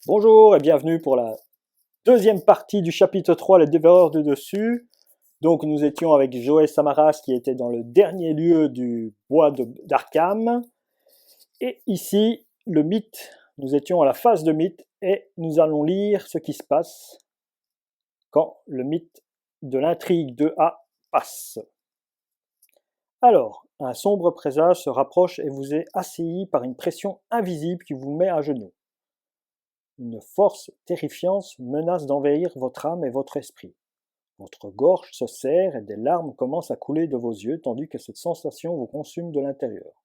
Bonjour et bienvenue pour la deuxième partie du chapitre 3, les dévoreurs du dessus. Donc nous étions avec Joël Samaras qui était dans le dernier lieu du bois d'Arkham. Et ici, le mythe, nous étions à la phase de mythe et nous allons lire ce qui se passe quand le mythe de l'intrigue 2A passe. Alors, un sombre présage se rapproche et vous est assailli par une pression invisible qui vous met à genoux. Une force terrifiante menace d'envahir votre âme et votre esprit. Votre gorge se serre et des larmes commencent à couler de vos yeux tandis que cette sensation vous consume de l'intérieur.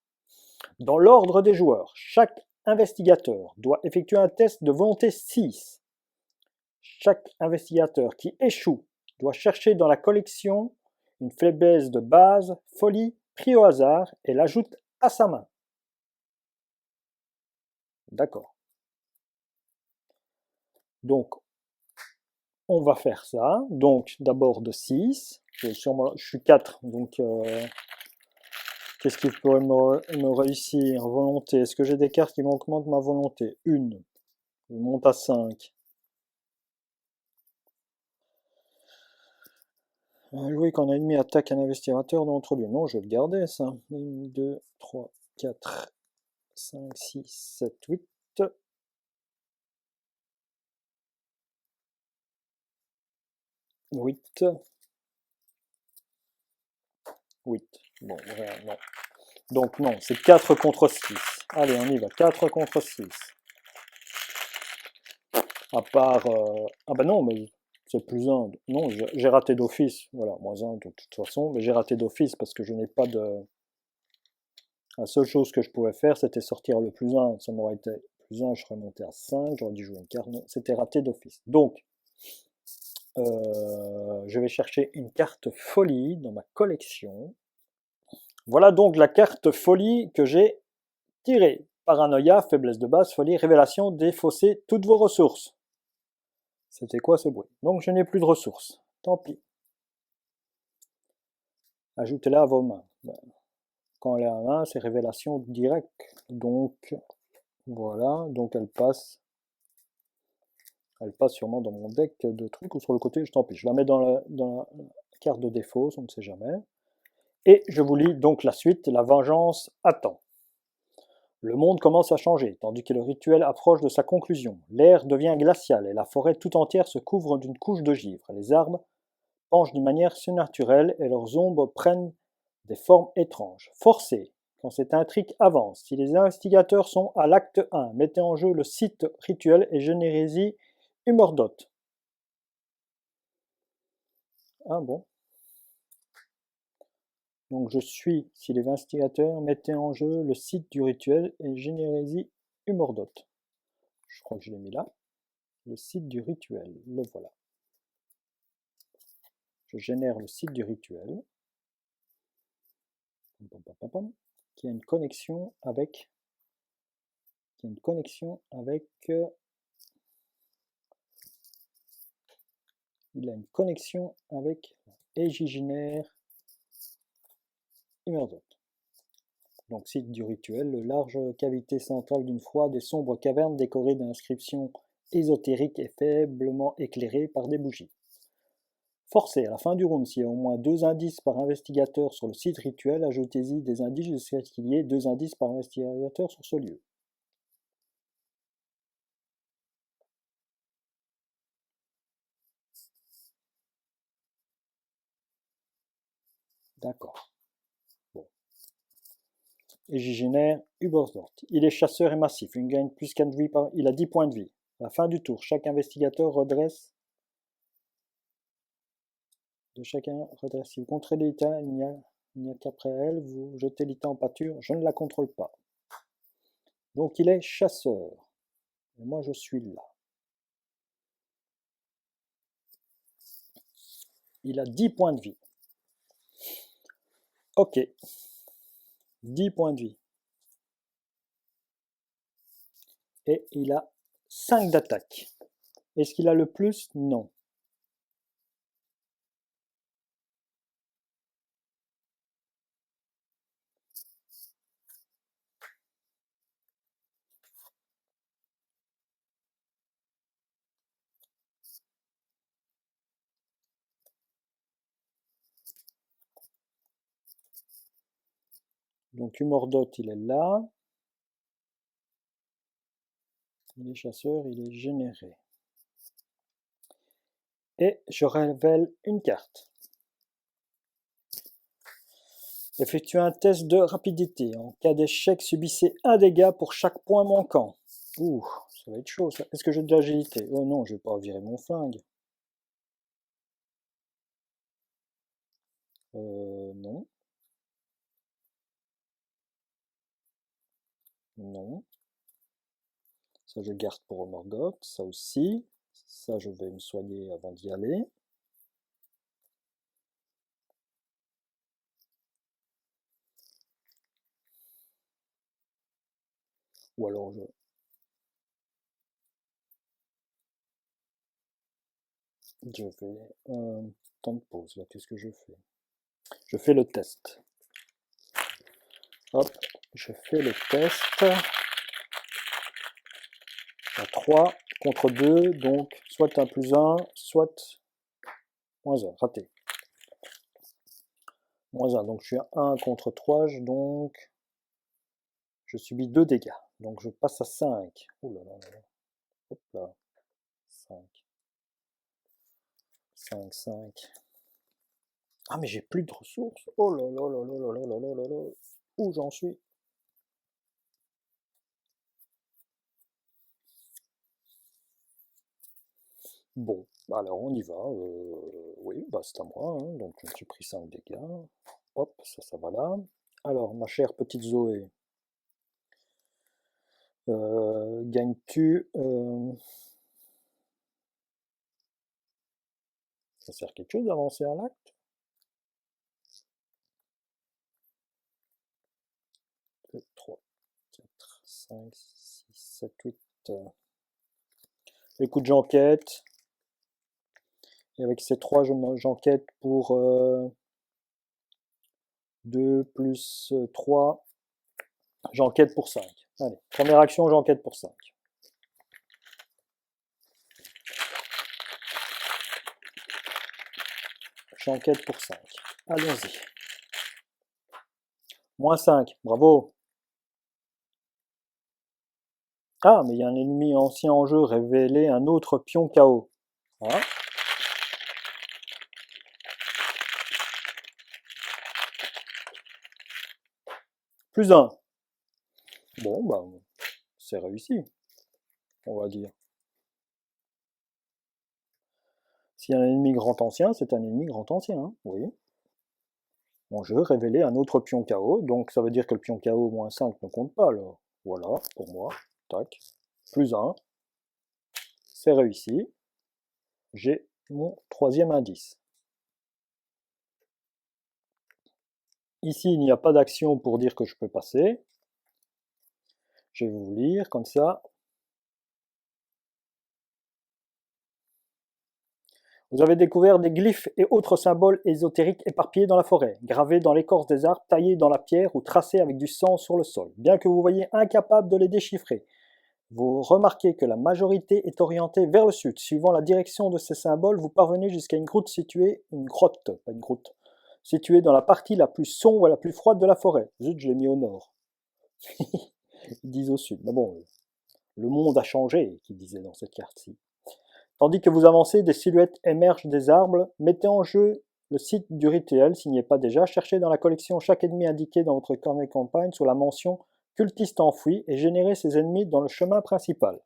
Dans l'ordre des joueurs, chaque investigateur doit effectuer un test de volonté 6. Chaque investigateur qui échoue doit chercher dans la collection une faiblesse de base, folie, pris au hasard et l'ajoute à sa main. D'accord. Donc, on va faire ça. Donc, d'abord de 6. Je suis 4. Donc, qu'est-ce qui pourrait me réussir? Volonté. Est-ce que j'ai des cartes qui m'augmentent ma volonté? Une. Je monte à 5. Jouer quand un ennemi attaque un investigateur d'entre lui. Non, je vais le garder, ça. 1, 2, 3, 4, 5, 6, 7, 8. 8. 8. Bon, non. Donc non, c'est 4 contre 6. Allez, on y va. 4 contre 6. À part... Ah bah non, mais c'est plus 1. Non, j'ai raté d'office. Voilà, moins 1 de toute façon. Mais j'ai raté d'office parce que je n'ai pas de... La seule chose que je pouvais faire, c'était sortir le plus 1. Ça m'aurait été plus 1, je serais monté à 5. J'aurais dû jouer une carte. Non, c'était raté d'office. Donc, je vais chercher une carte folie dans ma collection. Voilà donc la carte folie que j'ai tirée. Paranoïa, faiblesse de base, folie, révélation, défausser toutes vos ressources. C'était quoi ce bruit? Donc je n'ai plus de ressources. Tant pis. Ajoutez-la à vos mains. Quand elle est à la main, c'est révélation directe. Donc voilà, donc elle passe. Elle passe sûrement dans mon deck de trucs ou sur le côté, tant pis. Je la mets dans la carte de défaut, on ne sait jamais. Et je vous lis donc la suite. La vengeance attend. Le monde commence à changer, tandis que le rituel approche de sa conclusion. L'air devient glacial et la forêt tout entière se couvre d'une couche de givre. Les arbres penchent d'une manière surnaturelle et leurs ombres prennent des formes étranges. Forcez, quand cette intrigue avance, si les investigateurs sont à l'acte 1, mettez en jeu le site rituel et générésie Humordot. Ah bon? Donc je suis, si les investigateurs mettaient en jeu le site du rituel et générésie Humordot. Je crois que je l'ai mis là. Le site du rituel, le voilà. Je génère le site du rituel qui a une connexion avec il a une connexion avec Égiginaire Humordot. Donc site du rituel, le large cavité centrale d'une froide et sombre caverne décorée d'inscriptions ésotériques et faiblement éclairée par des bougies. Forcez, à la fin du round, s'il y a au moins 2 indices par investigateur sur le site rituel, ajoutez-y des indices jusqu'à ce qu'il y ait 2 indices par investigateur sur ce lieu. D'accord. Bon. Égigénaire, Hubersdorf. Il est chasseur et massif. Il gagne plus 4 vies par... Il a 10 points de vie. À la fin du tour, chaque investigateur redresse... De chacun redresse. Si vous contrôlez l'état, il n'y a qu'après elle, vous jetez l'état en pâture. Je ne la contrôle pas. Donc il est chasseur. Et moi je suis là. Il a 10 points de vie. Ok. 10 points de vie. Et il a 5 d'attaque. Est-ce qu'il a le plus? Non. Donc Humordot, il est là. Il est chasseur, il est généré. Et je révèle une carte. Effectuez un test de rapidité. En cas d'échec, subissez un dégât pour chaque point manquant. Ouh, ça va être chaud ça. Est-ce que j'ai de l'agilité? Oh non, je vais pas virer mon flingue. Non. Non. Ça, je garde pour Morgoth. Ça aussi. Ça, je vais me soigner avant d'y aller. Ou alors je vais... temps de pause, là, qu'est-ce que je fais? Je fais le test. Hop, je fais le test. À 3 contre 2, donc soit 1 plus 1, soit moins 1, raté. Moins 1, donc je suis à 1 contre 3, donc je subis 2 dégâts. Donc je passe à 5. Ouh là là là là. Hop là. 5. 5, 5. Ah mais j'ai plus de ressources. Oh là là là là là là là là là là. Où j'en suis? Bon, alors on y va. Oui, bah c'est à moi, hein. Donc je me suis pris 5 dégâts. Hop, ça va là. Alors, ma chère petite Zoé, gagnes-tu... ça sert à quelque chose d'avancer à l'acte? 2, 3, 4, 5, 6, 7, 8. Écoute, j'enquête. Et avec ces 3, j'enquête pour 2 plus 3. J'enquête pour 5. Allez, première action, j'enquête pour 5. J'enquête pour 5. Allons-y. Moins 5, bravo. Ah, mais il y a un ennemi ancien en jeu, révélé un autre pion KO. Hein? Plus 1. Bon, bah, c'est réussi, on va dire. S'il y a un ennemi grand ancien, c'est un ennemi grand ancien, hein, oui. Mon jeu révélé un autre pion KO, donc ça veut dire que le pion KO moins 5 ne compte pas alors. Voilà, pour moi, tac. Plus 1, c'est réussi. J'ai mon 3e indice. Ici, il n'y a pas d'action pour dire que je peux passer. Je vais vous lire comme ça. Vous avez découvert des glyphes et autres symboles ésotériques éparpillés dans la forêt, gravés dans l'écorce des arbres, taillés dans la pierre ou tracés avec du sang sur le sol. Bien que vous voyez incapable de les déchiffrer, vous remarquez que la majorité est orientée vers le sud. Suivant la direction de ces symboles, vous parvenez jusqu'à une grotte située dans la partie la plus sombre et la plus froide de la forêt. Zut, je l'ai mis au nord. Ils disent au sud. Mais bon, le monde a changé, qu'ils disaient dans cette carte-ci. Tandis que vous avancez, des silhouettes émergent des arbres. Mettez en jeu le site du rituel s'il n'y est pas déjà. Cherchez dans la collection chaque ennemi indiqué dans votre carnet de campagne sous la mention cultiste enfoui et générez ces ennemis dans le chemin principal.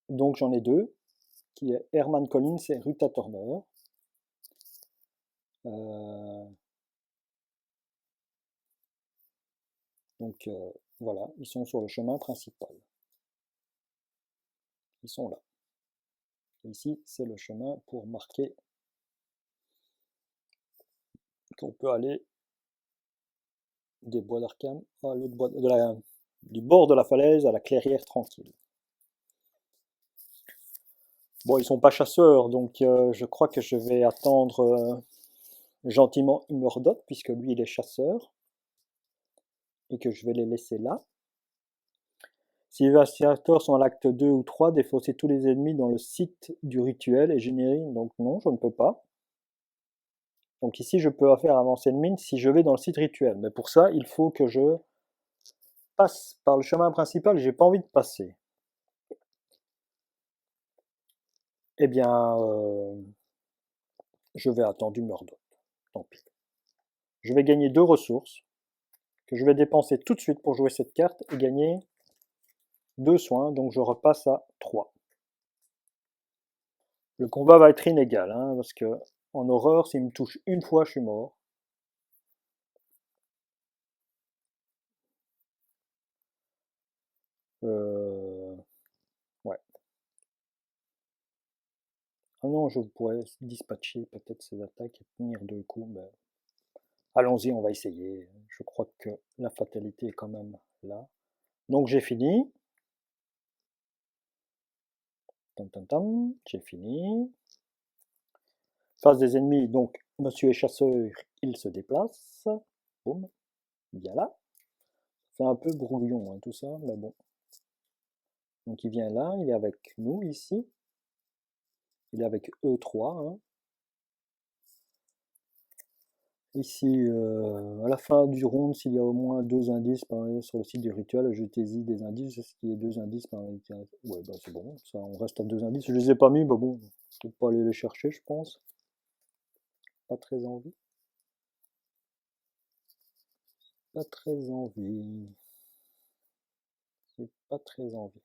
Donc j'en ai 2, qui est Herman Collins et Ruta Turner. Donc voilà, ils sont sur le chemin principal. Ils sont là. Et ici, c'est le chemin pour marquer qu'on peut aller des bois d'Arkham à l'autre bois du bord de la falaise à la clairière tranquille. Bon, ils sont pas chasseurs, donc je crois que je vais attendre gentiment Humordot, puisque lui il est chasseur, et que je vais les laisser là. Si les dévastateurs sont à l'acte 2 ou 3, défausser tous les ennemis dans le site du rituel et générer... Donc non, je ne peux pas. Donc ici, je peux faire avancer une mine si je vais dans le site rituel. Mais pour ça, il faut que je passe par le chemin principal. J'ai pas envie de passer. Eh bien, je vais attendre du Mordor. Tant pis. Je vais gagner 2 ressources que je vais dépenser tout de suite pour jouer cette carte et gagner 2 soins. Donc je repasse à 3. Le combat va être inégal, hein, parce que en horreur, s'il me touche une fois, je suis mort. Ouais. Ah non, je pourrais dispatcher peut-être ces attaques et tenir 2 coups, mais allons-y, on va essayer. Je crois que la fatalité est quand même là. Donc j'ai fini. Tam, tam, tam. J'ai fini. Face des ennemis, donc monsieur est chasseur, il se déplace. Boum. Bien là. C'est un peu brouillon, hein, tout ça, mais bon. Donc il vient là, il est avec nous ici. Il est avec E3. Hein. Ici, à la fin du round, s'il y a au moins 2 indices sur le site du rituel, jetez-y des indices. Est-ce qu'il y a 2 indices par ouais, bah c'est bon, ça, on reste à 2 indices. Je les ai pas mis, bah bon, peut pas aller les chercher, je pense. Pas très envie. Pas très envie. J'ai pas très envie.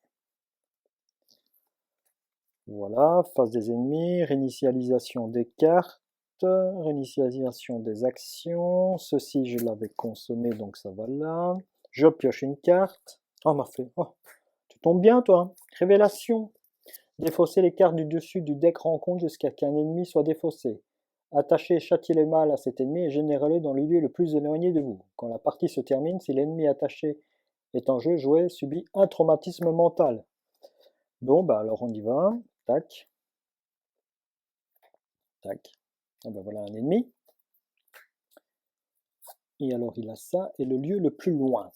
Voilà, face des ennemis, réinitialisation des cartes, réinitialisation des actions. Ceci, je l'avais consommé, donc ça va là. Je pioche une carte. Oh, m'a fait. Oh, tu tombes bien, toi. Révélation. Défausser les cartes du dessus du deck rencontre jusqu'à qu'un ennemi soit défaussé. Attachez et châtiez les mal à cet ennemi et générez-le dans le lieu le plus éloigné de vous. Quand la partie se termine, si l'ennemi attaché est en jeu, joué subit un traumatisme mental. Bon, bah alors on y va. Tac, tac. Ah bah voilà un ennemi. Et alors il a ça, et le lieu le plus loin.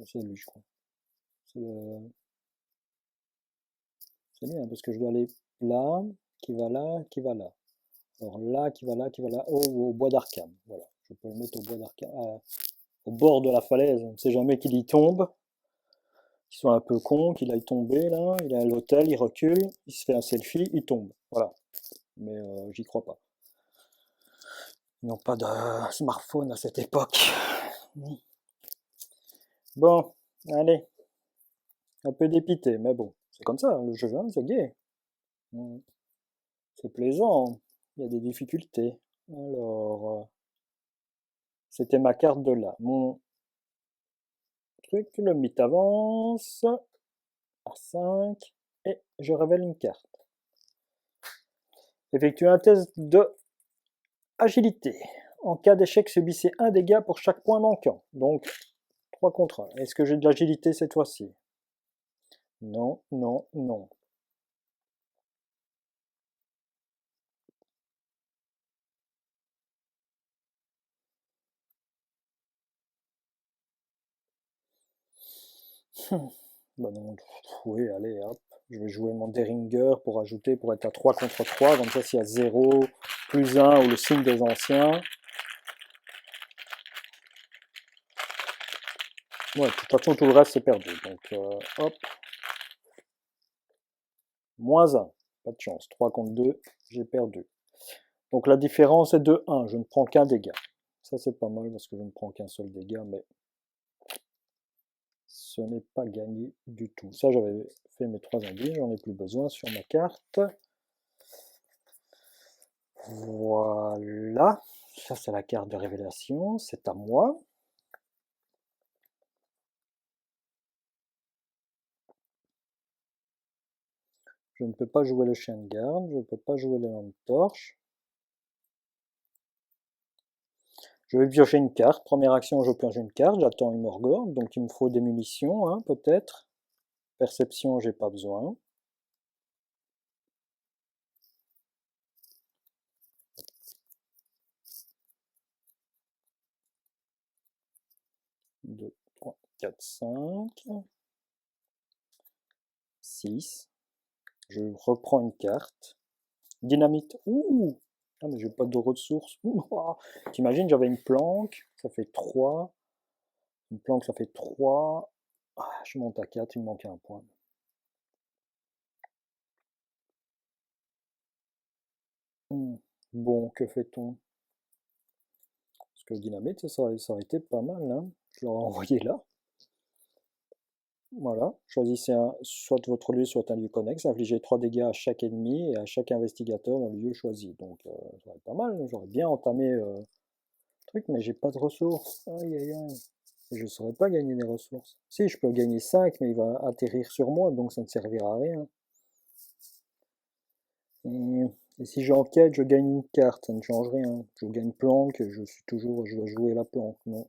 C'est lui, je crois. C'est lui, hein, parce que je dois aller là, qui va là, qui va là. Alors là, qui va là, qui va là, au bois d'Arkham. Voilà, je peux le mettre au bois d'Arkham, au bord de la falaise. On ne sait jamais qu'il y tombe, qu'il soit un peu con, qu'il aille tomber là. Il est à l'hôtel, il recule, il se fait un selfie, il tombe. Voilà. Mais j'y crois pas. Ils n'ont pas de smartphone à cette époque. Bon, allez, un peu dépité, mais bon, c'est comme ça, le jeu, hein, c'est gai. C'est plaisant, il y a des difficultés. Alors, c'était ma carte de là. Mon truc, le mythe avance à 5 et je révèle une carte. Effectuez un test de agilité. En cas d'échec, subissez un dégât pour chaque point manquant. Donc, 3 contre 1. Est-ce que j'ai de l'agilité cette fois-ci? Non, non, non. Bah non, oui, allez, hop. Je vais jouer mon Deringer pour ajouter, pour être à 3 contre 3. Comme ça, s'il y a 0, plus 1 ou le signe des anciens. Ouais, de toute façon, tout le reste, c'est perdu. Donc, hop. Moins 1. Pas de chance. 3 contre 2, j'ai perdu. Donc, la différence est de 1. Je ne prends qu'un dégât. Ça, c'est pas mal parce que je ne prends qu'un seul dégât, mais ce n'est pas gagné du tout. Ça, j'avais fait mes 3 indices. J'en ai plus besoin sur ma carte. Voilà. Ça, c'est la carte de révélation. C'est à moi. Je ne peux pas jouer le chien de garde. Je ne peux pas jouer les lampes torches. Je vais piocher une carte. Première action, je pioche une carte. J'attends une Morgor. Donc, il me faut des munitions, hein, peut-être. Perception, j'ai pas besoin. 3, 4, 5, 6. Je reprends une carte. Dynamite. Ouh! Ah, mais j'ai pas de ressources. Ouah. T'imagines, j'avais une planque, ça fait 3. Une planque, ça fait 3. Ah, je monte à 4, il me manque un point. Bon, que fait-on? Parce que le dynamite, ça aurait été pas mal, hein. Je l'aurais envoyé là. Voilà. Choisissez soit votre lieu, soit un lieu connexe. Infligez 3 dégâts à chaque ennemi et à chaque investigateur dans le lieu choisi. Donc, ça aurait été pas mal. J'aurais bien entamé le truc, mais j'ai pas de ressources. Aïe, aïe, aïe. Et je ne saurais pas gagner des ressources. Si, je peux gagner 5, mais il va atterrir sur moi, donc ça ne servira à rien. Et, et si j'enquête, je gagne une carte, ça ne change rien. Je gagne planque, je dois jouer la planque. Non.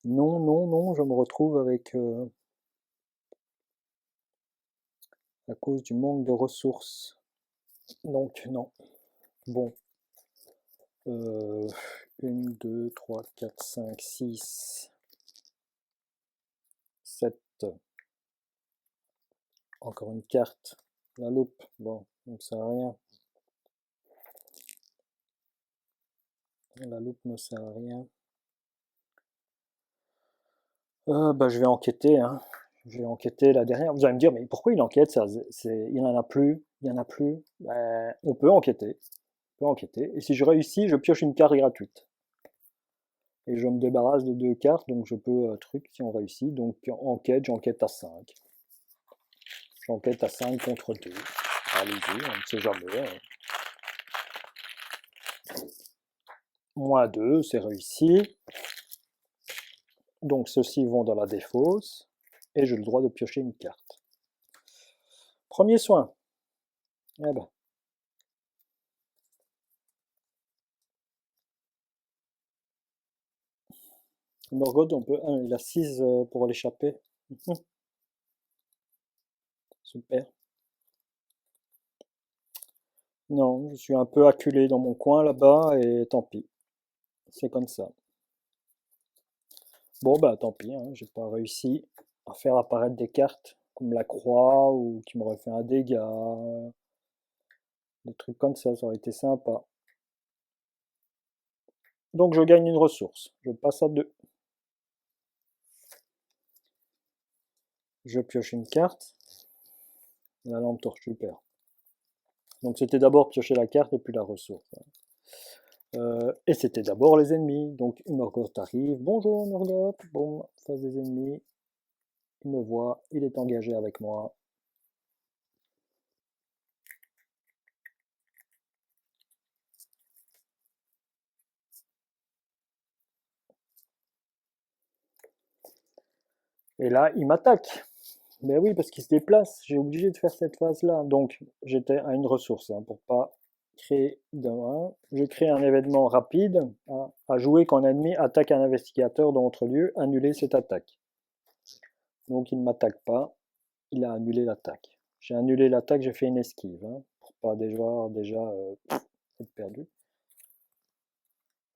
Non, non, non, je me retrouve avec, à cause du manque de ressources. Donc, non. Bon. 1, 2, 3, 4, 5, 6, 7. Encore une carte. La loupe. Bon, ça ne sert à rien. La loupe ne sert à rien. Bah, je vais enquêter, hein. Je vais enquêter la dernière. Vous allez me dire, mais pourquoi il enquête? Il n'y en a plus. Il y en a plus. Ben, on peut enquêter. On peut enquêter. Et si je réussis, je pioche une carte gratuite. Et je me débarrasse de 2 cartes, donc je peux truc si on réussit. Donc enquête, j'enquête à 5. J'enquête à 5 contre 2. Allez-y, on ne sait jamais, hein. -2, c'est réussi. Donc ceux-ci vont dans la défausse. Et j'ai le droit de piocher une carte. Premier soin. Eh ben. Morgoth, on peut. Ah, il a 6 pour l'échapper. Super. Non, je suis un peu acculé dans mon coin là-bas et tant pis. C'est comme ça. Bon, bah tant pis, hein, j'ai pas réussi à faire apparaître des cartes comme la croix ou qui m'auraient fait un dégât. Des trucs comme ça aurait été sympa. Donc je gagne une ressource. Je passe à 2. Je pioche une carte. La lampe torche, super. Donc c'était d'abord piocher la carte et puis la ressource. Et c'était d'abord les ennemis. Donc Morgoth arrive. Bonjour Morgoth. Bon, face des ennemis. Il me voit. Il est engagé avec moi. Et là, il m'attaque. Ben oui, parce qu'il se déplace. J'ai obligé de faire cette phase-là. Donc j'étais à une ressource hein, pour pas créer d'un. Je crée un événement rapide à jouer quand un ennemi attaque un investigateur dans votre lieu. Annuler cette attaque. Donc il ne m'attaque pas. Il a annulé l'attaque. J'ai annulé l'attaque, j'ai fait une esquive. Hein, pour pas déjà être perdu.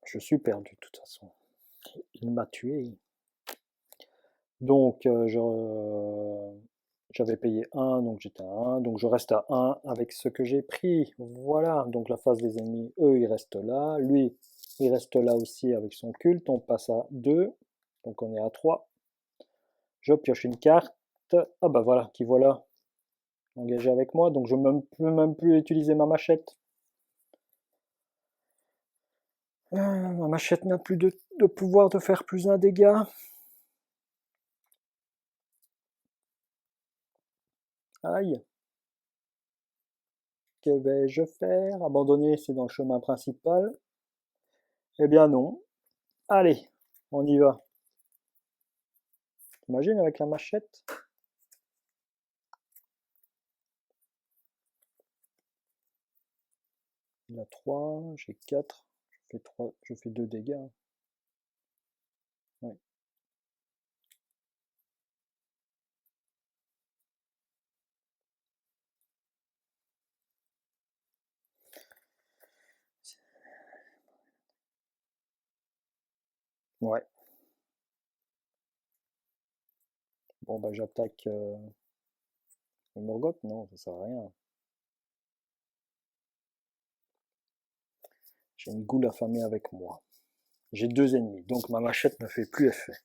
Je suis perdu de toute façon. Il m'a tué. Donc j'avais payé 1, donc j'étais à 1. Donc je reste à 1 avec ce que j'ai pris. Voilà, donc la phase des ennemis, eux, ils restent là. Lui, il reste là aussi avec son culte. On passe à 2. Donc on est à 3. Je pioche une carte. Ah bah voilà, qui voilà. Engagé avec moi. Donc je ne peux même plus utiliser ma machette. Ma machette n'a plus de pouvoir de faire plus un dégât. Aïe. Que vais-je faire? Abandonner, c'est dans le chemin principal. Eh bien non. Allez, on y va. Imagine avec la machette. Il a 3, j'ai 4. Je fais 2 dégâts. Ouais. Ouais. Bon, bah j'attaque le Morgoth, non, ça sert à rien. J'ai une goule affamée avec moi. J'ai 2 ennemis, donc ma machette ne fait plus effet.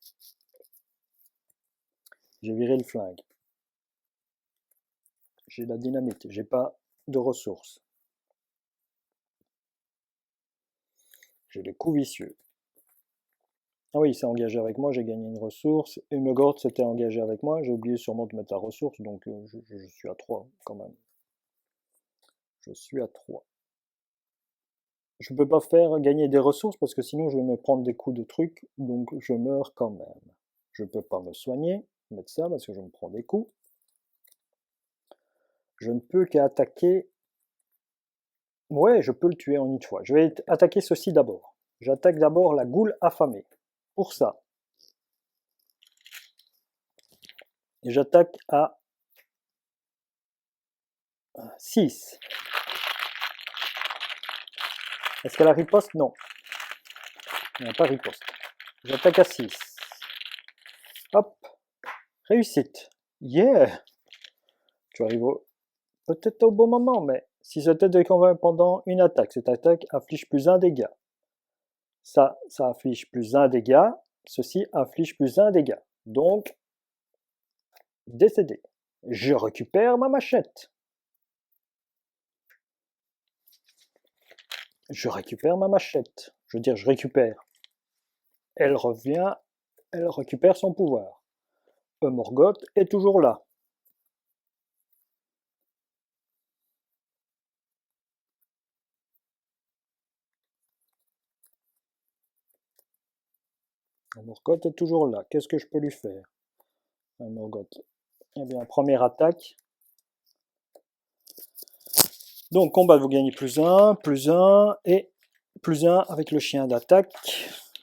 J'ai viré le flingue. J'ai la dynamite, j'ai pas de ressources. J'ai les coups vicieux. Ah oui, il s'est engagé avec moi, j'ai gagné une ressource. Et Morgoth s'était engagé avec moi, j'ai oublié sûrement de mettre la ressource, donc je suis à 3 quand même. Je suis à 3. Je peux pas faire gagner des ressources parce que sinon je vais me prendre des coups de trucs, donc je meurs quand même. Je peux pas me soigner, mettre ça parce que je me prends des coups. Je ne peux qu'attaquer. Ouais, je peux le tuer en une fois. Je vais attaquer ceci d'abord. J'attaque d'abord la goule affamée. Pour ça, j'attaque à 6. Est-ce qu'elle a riposte? Non. Elle n'a pas riposte. J'attaque à 6. Hop. Réussite. Yeah. Tu arrives peut-être au bon moment, mais si c'était de convaincre pendant une attaque, cette attaque affiche plus 1 dégât. Ça affiche plus 1 dégât. Ceci affiche plus 1 dégât. Donc, décédé. Je récupère ma machette. Je récupère ma machette. Je veux dire, je récupère. Elle revient, elle récupère son pouvoir. Morgoth est toujours là. Morgoth est toujours là. Qu'est-ce que je peux lui faire? Morgoth. Eh bien, première attaque. Donc, combat, vous gagnez plus 1 et plus 1 avec le chien d'attaque.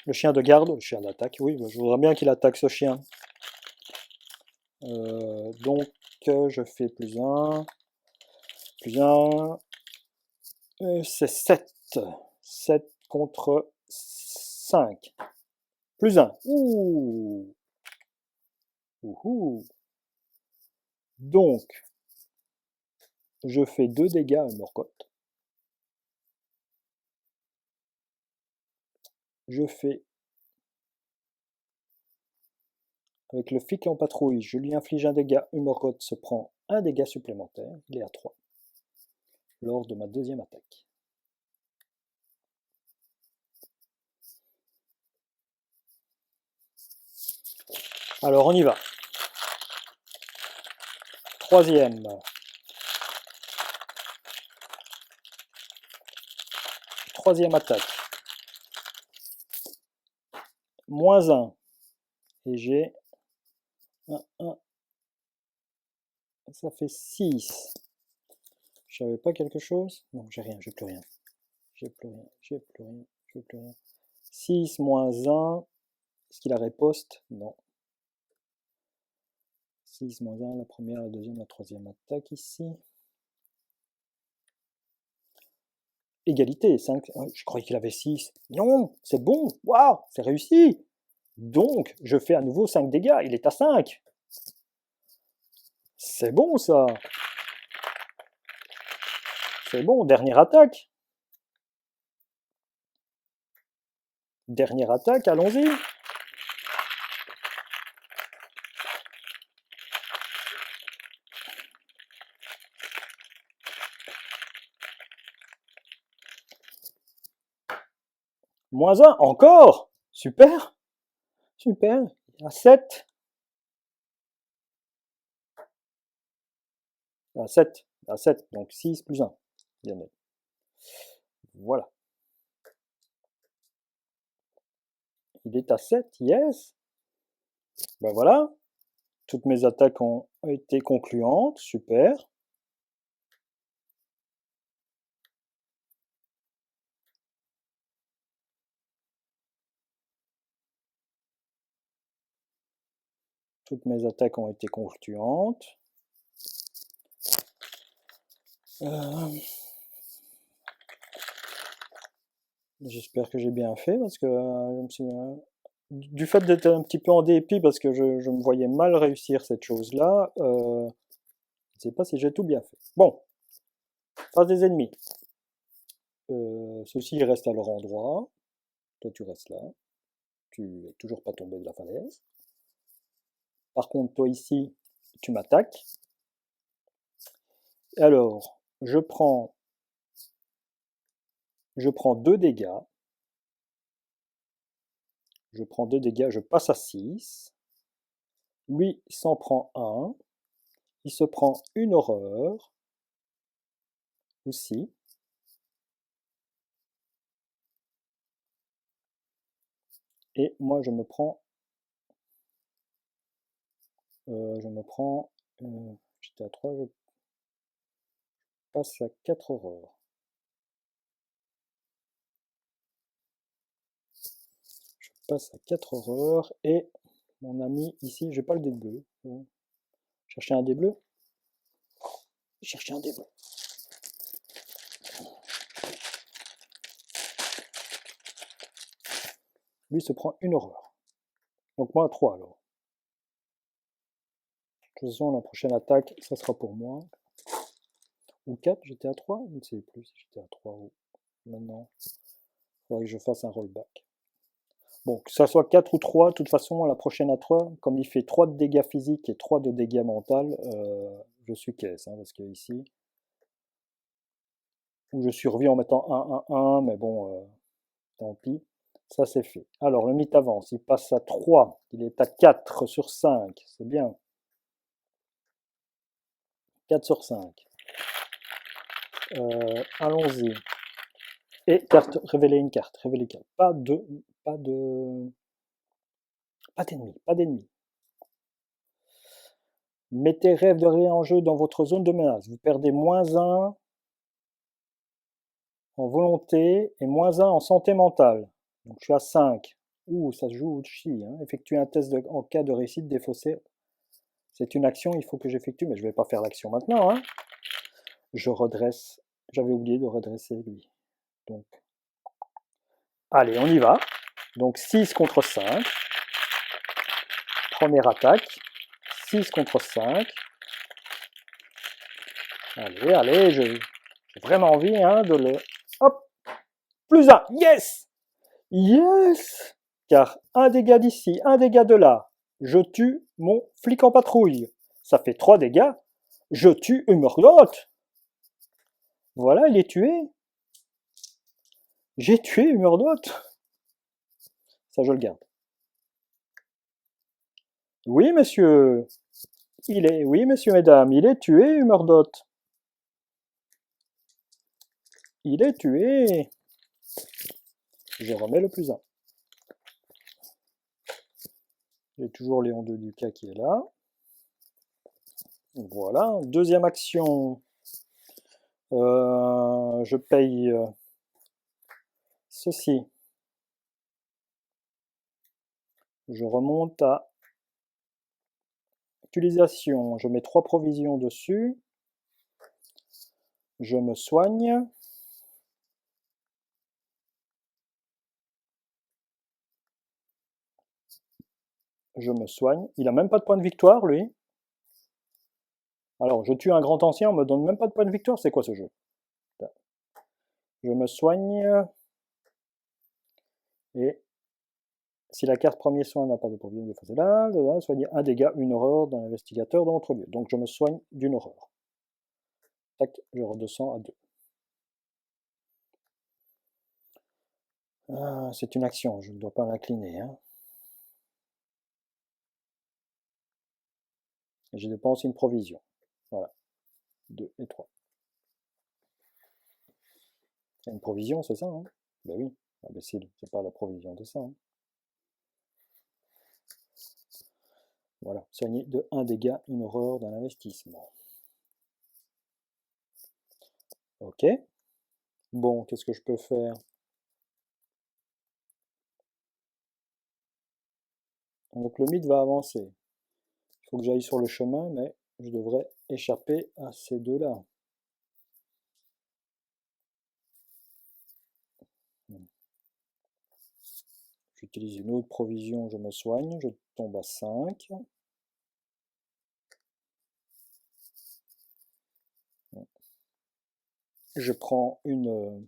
Le chien de garde, le chien d'attaque, oui, je voudrais bien qu'il attaque ce chien. Donc, je fais plus 1. Plus 1. C'est 7. 7 contre 5. Plus 1. Ouh. Ouhou. Donc, je fais 2 dégâts à Morgoth. Je fais, avec le flic en patrouille, je lui inflige un dégât. Morgoth se prend un dégât supplémentaire. Il est à 3. Lors de ma deuxième attaque. Alors, on y va. Troisième. Troisième attaque. Moins 1. Et j'ai 1. Ça fait 6. Je n'avais pas quelque chose? Non, j'ai rien, j'ai plus rien. J'ai plus rien, j'ai plus rien, j'ai plus rien. 6 moins 1. Est-ce qu'il a riposte? Non. 6 moins 1, la première, la deuxième, la troisième attaque ici. Égalité, 5. Je croyais qu'il avait 6. Non, c'est bon. Waouh, c'est réussi. Donc, je fais à nouveau 5 dégâts. Il est à 5. C'est bon, ça. C'est bon, dernière attaque. Dernière attaque, allons-y. Moins 1, encore. Super. Super. À 7. À 7. À 7. Donc 6 plus 1. Lionel. Voilà. Il est à 7. Yes. Ben voilà. Toutes mes attaques ont été concluantes. Super. Toutes mes attaques ont été concluantes. J'espère que j'ai bien fait parce que je me suis du fait d'être un petit peu en dépit, parce que je me voyais mal réussir cette chose-là, je ne sais pas si j'ai tout bien fait. Bon, face des ennemis. Ceux-ci restent à leur endroit. Toi, tu restes là. Tu es toujours pas tombé de la falaise. Par contre, toi ici, tu m'attaques. Alors, je prends 2 dégâts. Je prends 2 dégâts, je passe à 6. Lui s'en prend 1. Il se prend une horreur. Aussi. Et moi, je me prends... j'étais à 3, je passe à 4 horreurs. Je passe à 4 horreurs et mon ami ici, je n'ai pas le dé bleu. Chercher un dé bleu. Chercher un dé bleu. Lui se prend une horreur. Donc moi à 3 alors. De toute façon, la prochaine attaque, ça sera pour moi. Ou 4, j'étais à 3. Je ne sais plus si j'étais à 3 ou maintenant. Il faudrait que je fasse un rollback. Bon, que ça soit 4 ou 3, de toute façon, la prochaine à 3, comme il fait 3 de dégâts physiques et 3 de dégâts mentaux, je suis caisse, hein, parce que ici, où je survis en mettant 1, 1, 1, mais bon, tant pis, ça c'est fait. Alors, le mythe avance, il passe à 3, il est à 4 sur 5, c'est bien. 4 sur 5. Allons-y. Et carte, révéler une carte, révéler une carte. Pas d'ennemis, pas d'ennemis. Mettez rêve de rien en jeu dans votre zone de menace. Vous perdez -1 en volonté et -1 en santé mentale. Donc je suis à 5. Ouh, ça se joue au chi. Hein. Effectuer un test en cas de réussite défaussée. C'est une action, il faut que j'effectue, mais je ne vais pas faire l'action maintenant. Hein. Je redresse. J'avais oublié de redresser lui. Donc, allez, on y va. Donc 6 contre 5. Première attaque. 6 contre 5. Allez, allez, j'ai vraiment envie hein, de le... Hop, +1, yes! Yes! Car un dégât d'ici, un dégât de là, je tue mon flic en patrouille. Ça fait 3 dégâts, je tue une Murdoch. Voilà, il est tué. J'ai tué une Murdoch. Ça, je le garde. Oui, monsieur. Oui, messieurs, mesdames, il est tué, Murdoch. Il est tué. Je remets le +1. J'ai toujours Léon de Lucas qui est là. Voilà. Deuxième action. Je paye ceci. Je remonte à utilisation. Je mets 3 provisions dessus. Je me soigne. Je me soigne. Il n'a même pas de point de victoire, lui. Alors, je tue un grand ancien, on me donne même pas de point de victoire. C'est quoi ce jeu? Je me soigne. Et si la carte premier soin n'a pas de provision défaussée là, je dois soigner un dégât, une horreur d'un investigateur dans votre lieu. Donc je me soigne d'une horreur. Tac, je redescends à 2. Ah, c'est une action, je ne dois pas l'incliner. Hein. Et je dépense une provision. Voilà. 2 et 3. Une provision, c'est ça, hein? Ben oui, imbécile, c'est pas la provision de ça. Hein. Voilà, soigner de 1 dégât, une horreur d'un investissement. Ok. Bon, qu'est-ce que je peux faire? Donc le mythe va avancer. Il faut que j'aille sur le chemin, mais je devrais échapper à ces deux-là. j'utilise une autre provision, je me soigne, je tombe à 5. Je prends une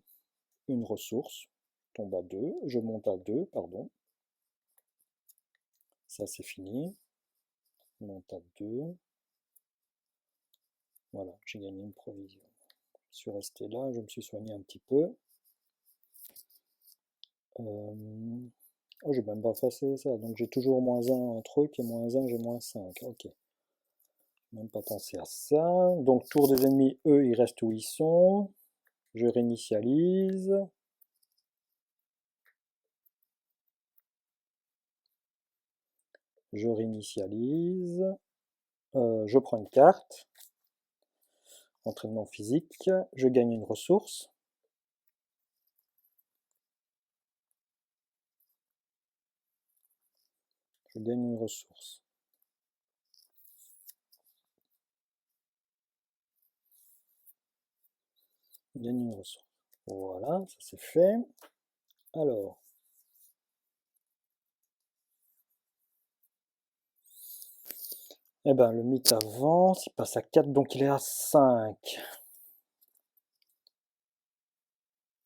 ressource, je tombe à 2, je monte à 2, pardon. Ça c'est fini. Je monte à 2. Voilà, j'ai gagné une provision. Je suis resté là, je me suis soigné un petit peu. Oh, j'ai même pas effacé ça, donc j'ai toujours moins 1 un truc et moins 1 j'ai moins 5. Ok. Même pas pensé à ça. Donc tour des ennemis, eux, ils restent où ils sont. Je réinitialise. Je réinitialise. Je prends une carte. Entraînement physique. Je gagne une ressource. Je gagne une ressource. Je gagne une ressource. Voilà, ça c'est fait. Alors. Eh ben, le mythe avance, il passe à 4, donc il est à 5.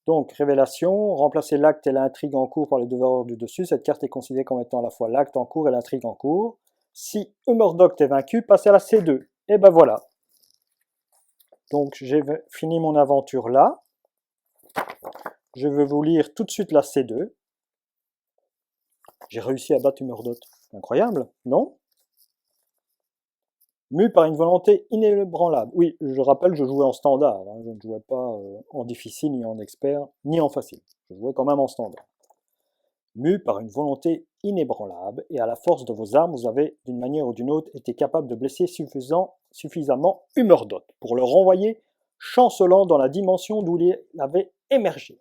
Donc, révélation, remplacer l'acte et l'intrigue en cours par les deux valeurs du dessus. Cette carte est considérée comme étant à la fois l'acte en cours et l'intrigue en cours. Si Humordoct est vaincu, passez à la C2. Et ben voilà. Donc, j'ai fini mon aventure là. Je vais vous lire tout de suite la C2. J'ai réussi à battre Humordoct. Incroyable, non? Mu par une volonté inébranlable. Oui, je rappelle, je jouais en standard. Hein. Je ne jouais pas en difficile, ni en expert, ni en facile. Je jouais quand même en standard. Mu par une volonté inébranlable, et à la force de vos armes, vous avez, d'une manière ou d'une autre, été capable de blesser suffisamment Humordoct pour le renvoyer chancelant dans la dimension d'où il avait émergé.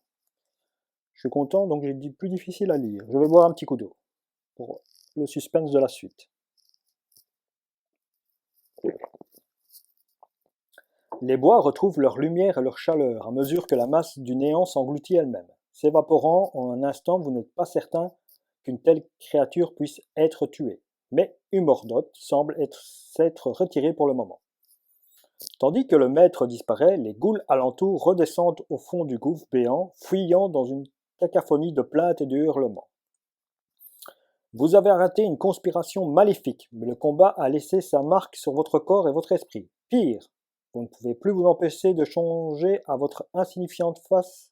Je suis content, donc j'ai dit plus difficile à lire. Je vais boire un petit coup d'eau pour le suspense de la suite. Les bois retrouvent leur lumière et leur chaleur à mesure que la masse du néant s'engloutit elle-même. S'évaporant en un instant, vous n'êtes pas certain qu'une telle créature puisse être tuée. Mais Humordoct semble s'être retiré pour le moment. Tandis que le maître disparaît, les ghouls alentour redescendent au fond du gouffre béant, fuyant dans une cacophonie de plaintes et de hurlements. Vous avez raté une conspiration maléfique, mais le combat a laissé sa marque sur votre corps et votre esprit. Pire, vous ne pouvez plus vous empêcher de songer à votre insignifiance face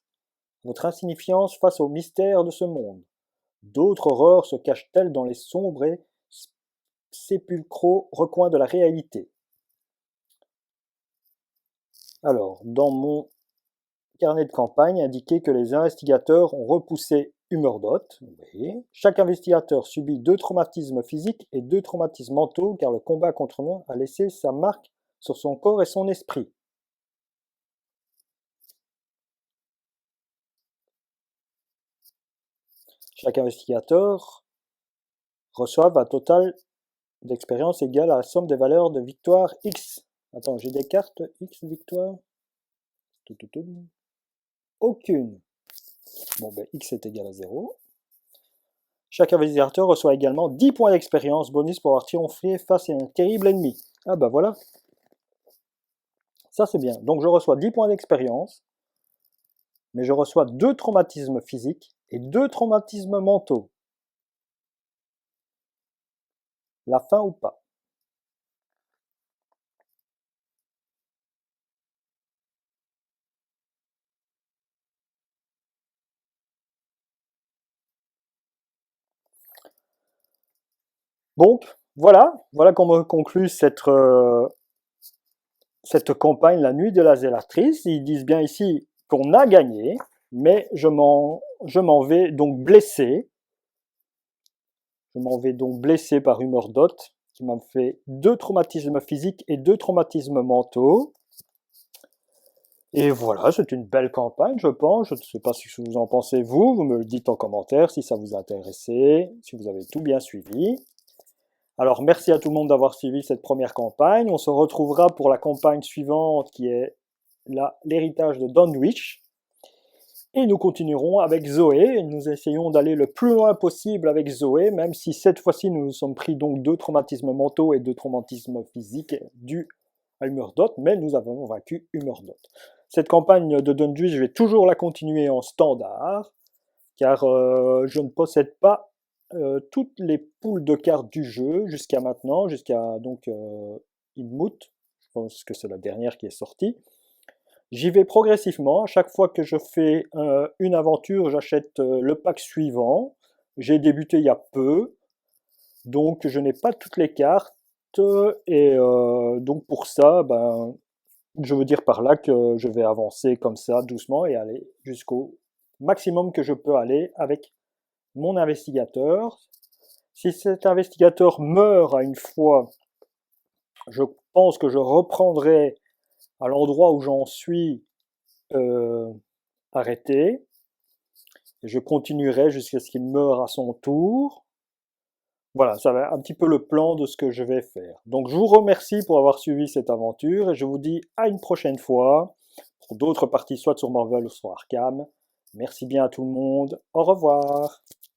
au mystère de ce monde. D'autres horreurs se cachent-elles dans les sombres et sépulcraux recoins de la réalité. Alors, dans mon carnet de campagne, indiqué que les investigateurs ont repoussé Humordoct. Oui. Chaque investigateur subit 2 traumatismes physiques et 2 traumatismes mentaux, car le combat contre eux a laissé sa marque sur son corps et son esprit. Chaque investigateur reçoit un total d'expérience égale à la somme des valeurs de victoire X. Attends, j'ai des cartes X victoire? Aucune. Bon, ben X est égal à 0. Chaque investigateur reçoit également 10 points d'expérience bonus pour avoir triomphé face à un terrible ennemi. Ah bah voilà. Ça c'est bien. Donc je reçois 10 points d'expérience, mais je reçois 2 traumatismes physiques et 2 traumatismes mentaux. La fin ou pas? Donc voilà comment conclut cette campagne La Nuit de la Zélatrice. Ils disent bien ici qu'on a gagné, mais je m'en vais donc blessé. Je m'en vais donc blessé par Humordoct, qui m'a fait 2 traumatismes physiques et 2 traumatismes mentaux. Et voilà, c'est une belle campagne, je pense. Je ne sais pas ce que vous en pensez, vous me le dites en commentaire si ça vous a intéressé, si vous avez tout bien suivi. Alors, merci à tout le monde d'avoir suivi cette première campagne. On se retrouvera pour la campagne suivante qui est l'héritage de Dunwich. Et nous continuerons avec Zoé, nous essayons d'aller le plus loin possible avec Zoé, même si cette fois-ci nous nous sommes pris donc 2 traumatismes mentaux et 2 traumatismes physiques dus à Humordot, mais nous avons vaincu Humordot. Cette campagne de Dungeon, je vais toujours la continuer en standard, car je ne possède pas toutes les poules de cartes du jeu jusqu'à maintenant, jusqu'à donc Inmut, je pense que c'est la dernière qui est sortie. J'y vais progressivement. À chaque fois que je fais une aventure, j'achète le pack suivant. J'ai débuté il y a peu, donc je n'ai pas toutes les cartes. Et donc pour ça, ben, je veux dire par là que je vais avancer comme ça, doucement, et aller jusqu'au maximum que je peux aller avec mon investigateur. Si cet investigateur meurt à une fois, je pense que je reprendrai à l'endroit où j'en suis arrêté. Et je continuerai jusqu'à ce qu'il meure à son tour. Voilà, ça va un petit peu le plan de ce que je vais faire. Donc je vous remercie pour avoir suivi cette aventure et je vous dis à une prochaine fois pour d'autres parties soit sur Marvel ou sur Arkham. Merci bien à tout le monde. Au revoir.